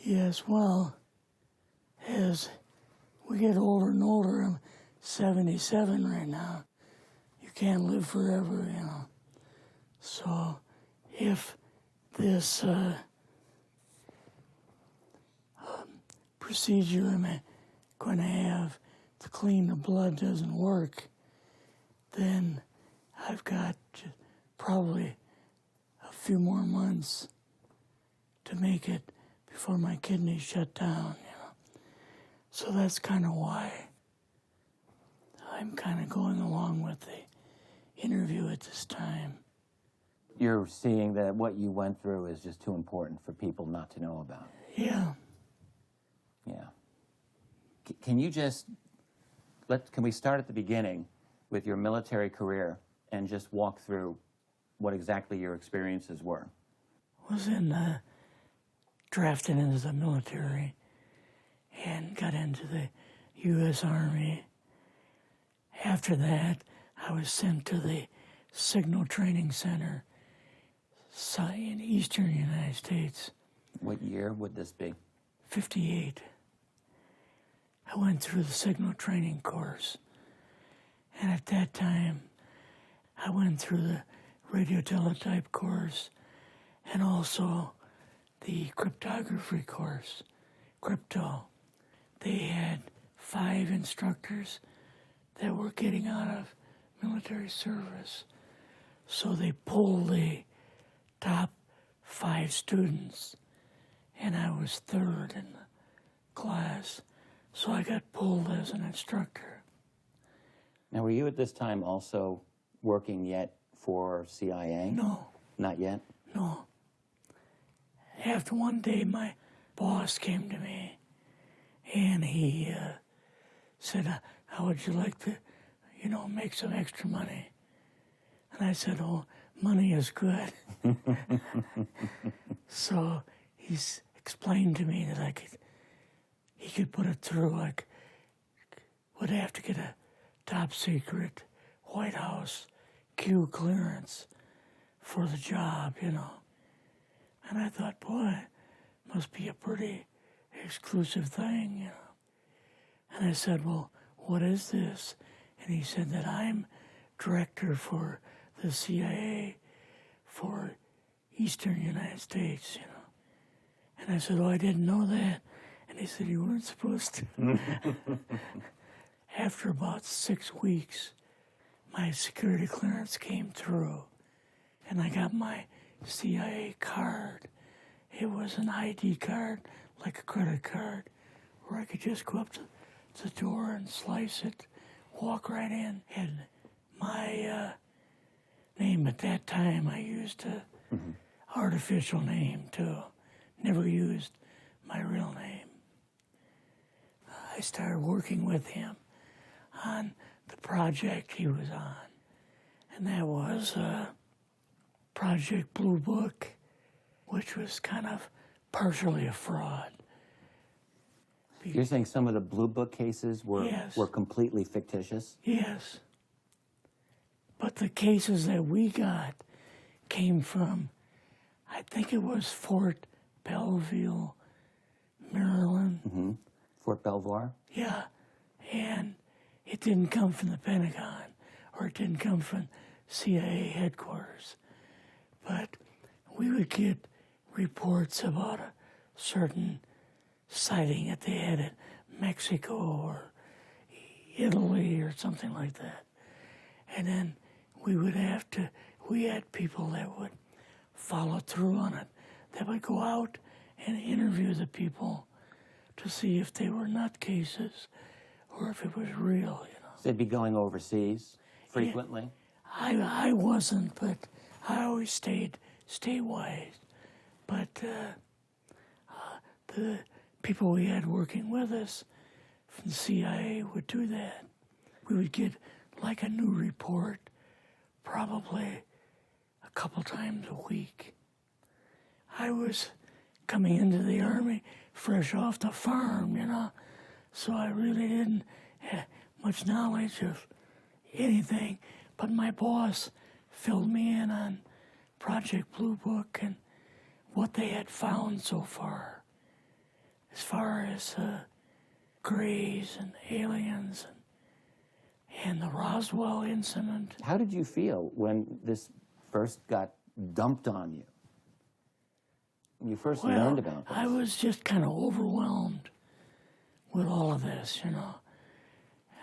Yes, well, as we get older and older, I'm 77 right now. You can't live forever, you know. So if this procedure I'm going to have to clean the blood doesn't work, then I've got probably a few more months to make it before my kidneys shut down, you know. So that's kind of why I'm kind of going along with the interview at this time. You're seeing that what you went through is just too important for people not to know about. Yeah. Yeah. Can you just, can we start at the beginning with your military career and just walk through what exactly your experiences were? I was drafted into the military and got into the U.S. Army. After that, I was sent to the Signal Training Center in eastern United States. What year would this be? 58. I went through the Signal Training course. And at that time, I went through the radio teletype course and also the cryptography course, crypto. They had 5 instructors that were getting out of military service. So they pulled the top 5 students, and I was 3rd in the class. So I got pulled as an instructor. Now, were you at this time also working yet for CIA? No. Not yet? No. After one day, my boss came to me, and he said, how would you like to, make some extra money? And I said, oh, money is good. So he's explained to me that he could put it through, would have to get a top secret White House Q clearance for the job, And I thought, boy, must be a pretty exclusive thing, And I said, well, what is this? And he said that I'm director for the CIA for Eastern United States, And I said, oh, I didn't know that. And he said, you weren't supposed to. After about 6 weeks, my security clearance came through, and I got my CIA card. It was an ID card, like a credit card, where I could just go up to the door and slice it, walk right in. And my name at that time, I used a artificial name too. Never used my real name. I started working with him on the project he was on, and that was Project Blue Book, which was kind of partially a fraud. You're saying some of the Blue Book cases were completely fictitious? Yes. But the cases that we got came from, I think it was Fort Belvoir, Maryland. Fort Belvoir? Yeah, and it didn't come from the Pentagon, or it didn't come from CIA headquarters. But we would get reports about a certain sighting that they had in Mexico or Italy or something like that. And then we had people that would follow through on it, that would go out and interview the people to see if they were nutcases or if it was real, So they'd be going overseas frequently? Yeah, I wasn't, but I always stayed statewide. But the people we had working with us from the CIA would do that. We would get like a new report probably a couple times a week. I was coming into the Army fresh off the farm, so I really didn't have much knowledge of anything, but my boss filled me in on Project Blue Book and what they had found so far. as far as Greys and aliens and the Roswell incident. How did you feel when this first got dumped on you? When you first learned about this? I was just kind of overwhelmed with all of this, you know.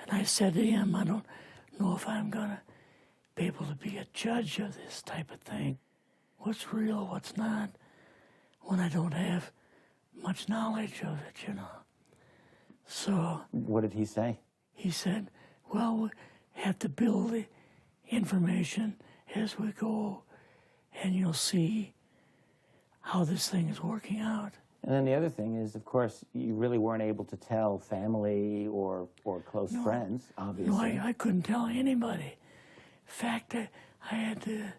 And I said to him, I don't know if I'm going to be able to be a judge of this type of thing. What's real, what's not, when I don't have much knowledge of it, you know. So... What did he say? He said, well, we have to build the information as we go, and you'll see how this thing is working out. And then the other thing is, of course, you really weren't able to tell family or close friends, obviously. No, I couldn't tell anybody. In fact, I had to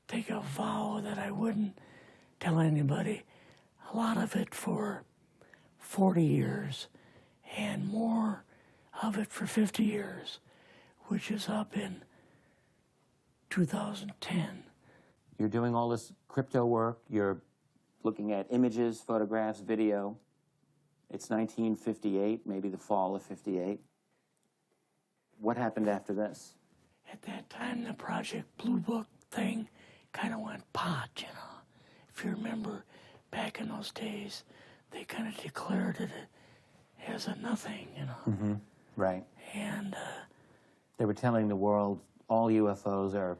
take a vow that I wouldn't tell anybody. A lot of it for 40 years, and more of it for 50 years, which is up in 2010. You're doing all this crypto work. You're looking at images, photographs, video. It's 1958, maybe the fall of 58. What happened after this? At that time, the Project Blue Book thing kind of went pot, you know. If you remember, back in those days, they kind of declared it as a nothing, you know. Mm-hmm. Right. And they were telling the world all UFOs are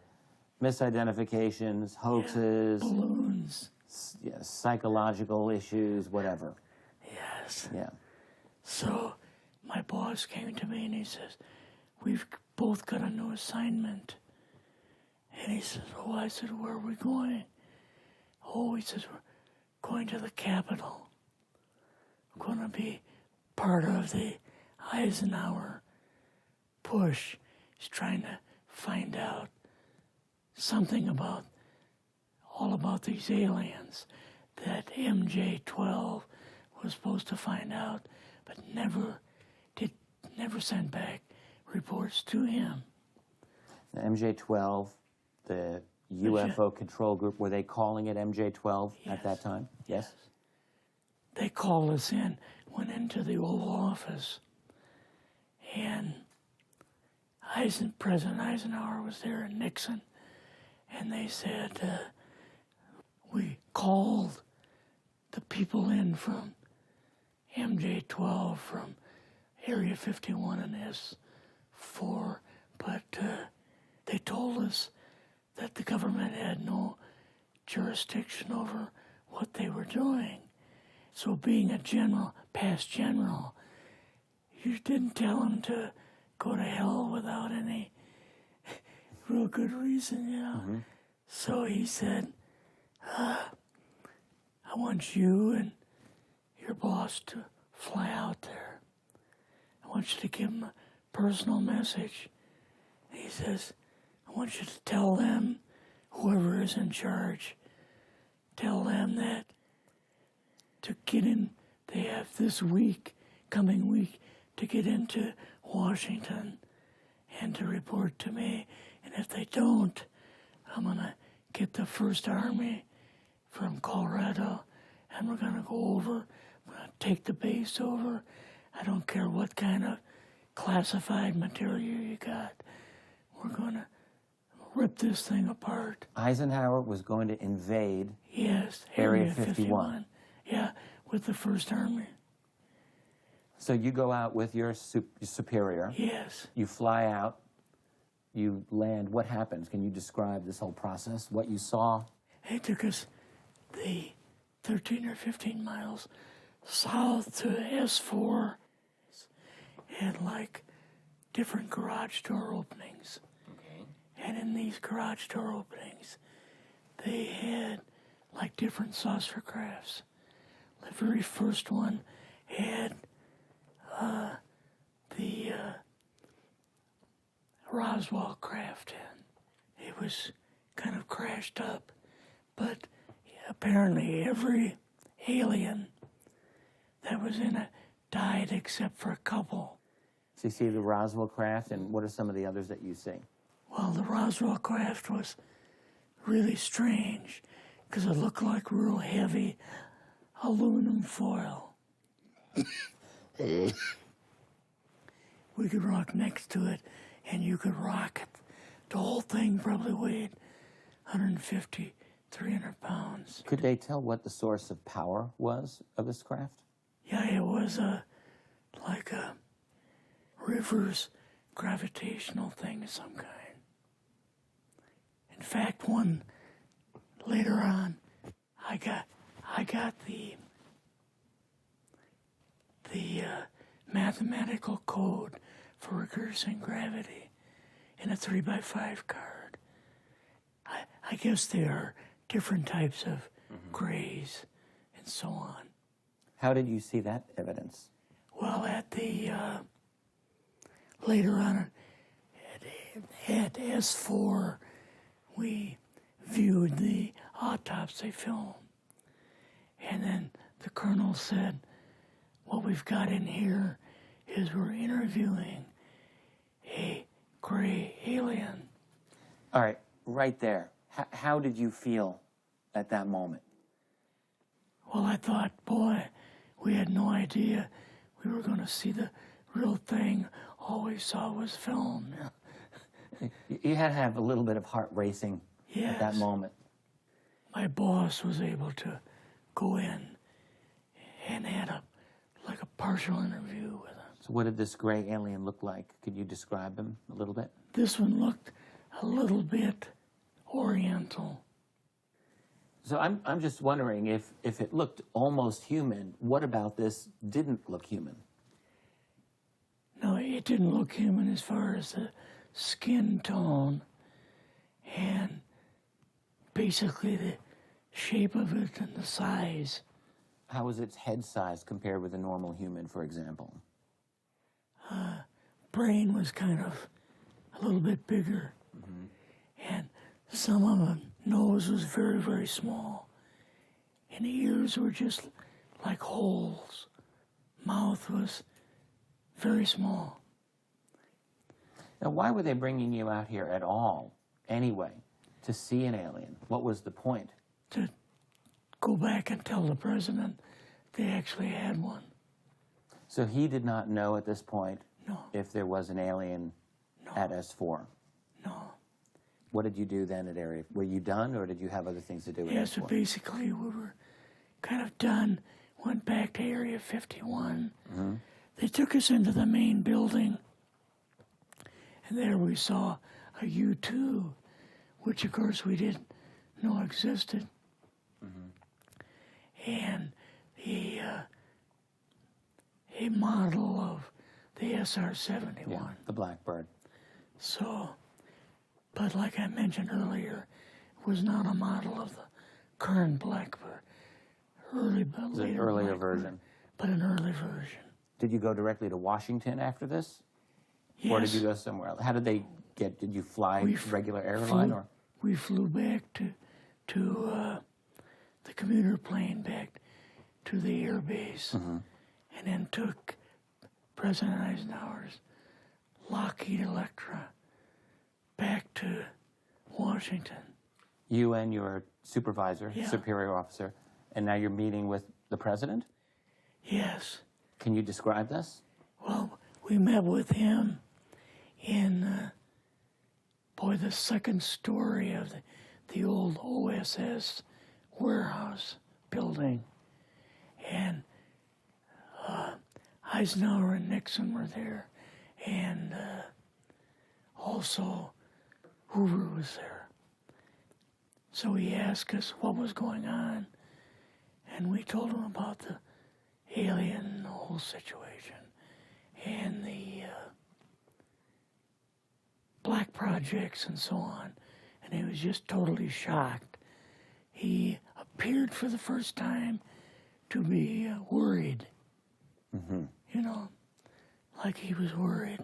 misidentifications, hoaxes, balloons. Psychological issues, whatever. Yes. Yeah. So my boss came to me and he says, we've both got a new assignment. And he says, oh, I said, where are we going? Oh, he says, we're going to the Capitol. We're going to be part of the Eisenhower push. He's trying to find out something about all about these aliens that MJ-12 was supposed to find out, but never sent back reports to him. The MJ-12, the UFO control group, were they calling it MJ-12 at that time? Yes. They called us in, went into the Oval Office, and President Eisenhower was there and Nixon, and they said, we called the people in from MJ-12 from Area 51 and S4, but they told us that the government had no jurisdiction over what they were doing. So being a general, past general, you didn't tell them to go to hell without any real good reason, you know. Mm-hmm. So he said, I want you and your boss to fly out there. I want you to give them a personal message. He says, I want you to tell them, whoever is in charge, tell them that to get in, they have this week, coming week, to get into Washington and to report to me. And if they don't, I'm going to get the First Army from Colorado, and we're going to go over, we're going to take the base over. I don't care what kind of classified material you got. We're going to rip this thing apart. Eisenhower was going to invade Area 51. Yeah, with the First Army. So you go out with your superior. Yes. You fly out. You land. What happens? Can you describe this whole process, what you saw? It took us the 13 or 15 miles south to S4 and like different garage door openings. Okay. And in these garage door openings, they had like different saucer crafts. The very first one had the Roswell craft in. It was kind of crashed up, but apparently every alien that was in it died except for a couple. So you see the Roswell craft, and what are some of the others that you see? Well, the Roswell craft was really strange because it looked like real heavy aluminum foil. We could rock next to it, and you could rock it. The whole thing probably weighed 150, 300 pounds. Could they tell what the source of power was of this craft? Yeah, it was like a reverse gravitational thing of some kind. In fact, one later on, I got the mathematical code for reversing gravity in a 3x5 card. I guess there are different types of grays and so on. How did you see that evidence? Well, at the later on at S4, we viewed the autopsy film, and then the colonel said, "What we've got in here is we're interviewing a gray alien." All right, right there. How did you feel at that moment? Well, I thought, boy, we had no idea we were going to see the real thing. All we saw was film. You had to have a little bit of heart racing at that Yes. moment. My boss was able to go in and had a partial interview with him. So what did this gray alien look like? Could you describe him a little bit? This one looked a little bit oriental. So I'm just wondering if it looked almost human, what about this didn't look human? No, it didn't look human as far as the skin tone and basically the shape of it and the size. How was its head size compared with a normal human, for example? Brain was kind of a little bit bigger. And some of the nose was very, very small. And the ears were just like holes. Mouth was very small. Now, why were they bringing you out here at all, anyway, to see an alien? What was the point? To go back and tell the president they actually had one. So he did not know at this point No, if there was an alien No. at S4. no. What did you do then at Area? Were you done, or did you have other things to do at Yeah, so S4? basically we were kind of done, went back to Area 51. They took us into the main building, and there we saw a U-2, which of course we didn't know existed. And a model of the SR-71. Yeah, the Blackbird. So, but like I mentioned earlier, it was not a model of the current Blackbird, It was an earlier Blackbird, version. but an early version. Did you go directly to Washington after this? Yes. Or did you go somewhere else? How did they get, did you fly We regular airline? flew- Or We flew back to the commuter plane back to the air base, and then took President Eisenhower's Lockheed Electra back to Washington. you and your supervisor, Yeah. superior officer, and now you're meeting with the president? Yes. Can you describe this? Well, we met with him in, the second story of the old OSS warehouse building. And Eisenhower and Nixon were there, and also Hoover was there. So he asked us what was going on, and we told him about the alien, the whole situation, and the black projects and so on. And he was just totally shocked. He appeared for the first time to be worried. You know, like he was worried.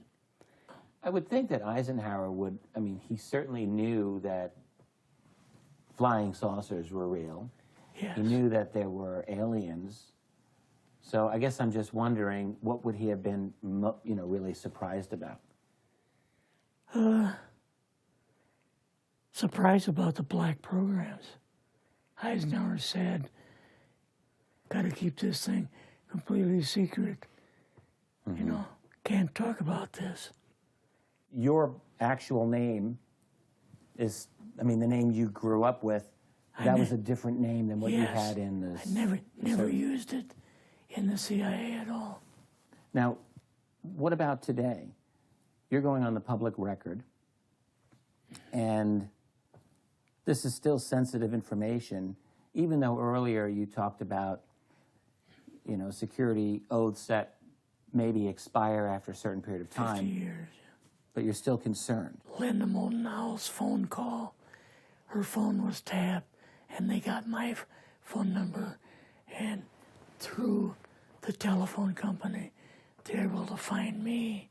I would think that Eisenhower would, he certainly knew that flying saucers were real. Yes. He knew that there were aliens. So I guess I'm just wondering, what would he have been, really surprised about? Surprised about the black programs. Eisenhower said, got to keep this thing completely secret. You know, can't talk about this. Your actual name is, I mean, the name you grew up with, that was a different name than what you had in the... I never used it in the CIA at all. Now, what about today? You're going on the public record, and this is still sensitive information, even though earlier you talked about, you know, security oaths that maybe expire after a certain period of time. 50 years. But you're still concerned. Linda Moldenhauer's phone call, her phone was tapped, and they got my phone number, and through the telephone company, they were able to find me,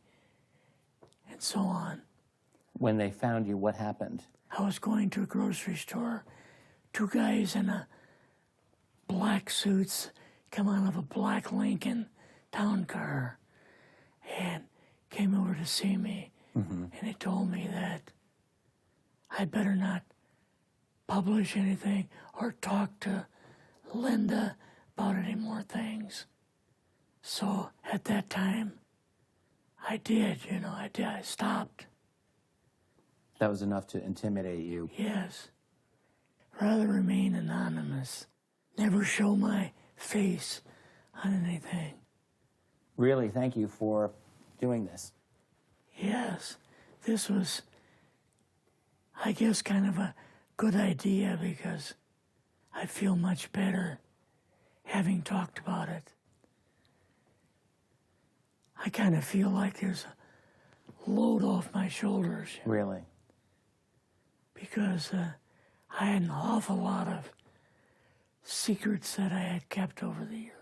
and so on. When they found you, what happened? I was going to a grocery store. Two guys in a black suits come out of a black Lincoln town car and came over to see me. And they told me that I'd better not publish anything or talk to Linda about any more things. So at that time, I did, you know, I stopped. That was enough to intimidate you. Yes. Rather remain anonymous. Never show my face on anything. Really, thank you for doing this. Yes, this was, I guess, kind of a good idea because I feel much better having talked about it. I kind of feel like there's a load off my shoulders. Really? Because I had an awful lot of secrets that I had kept over the years.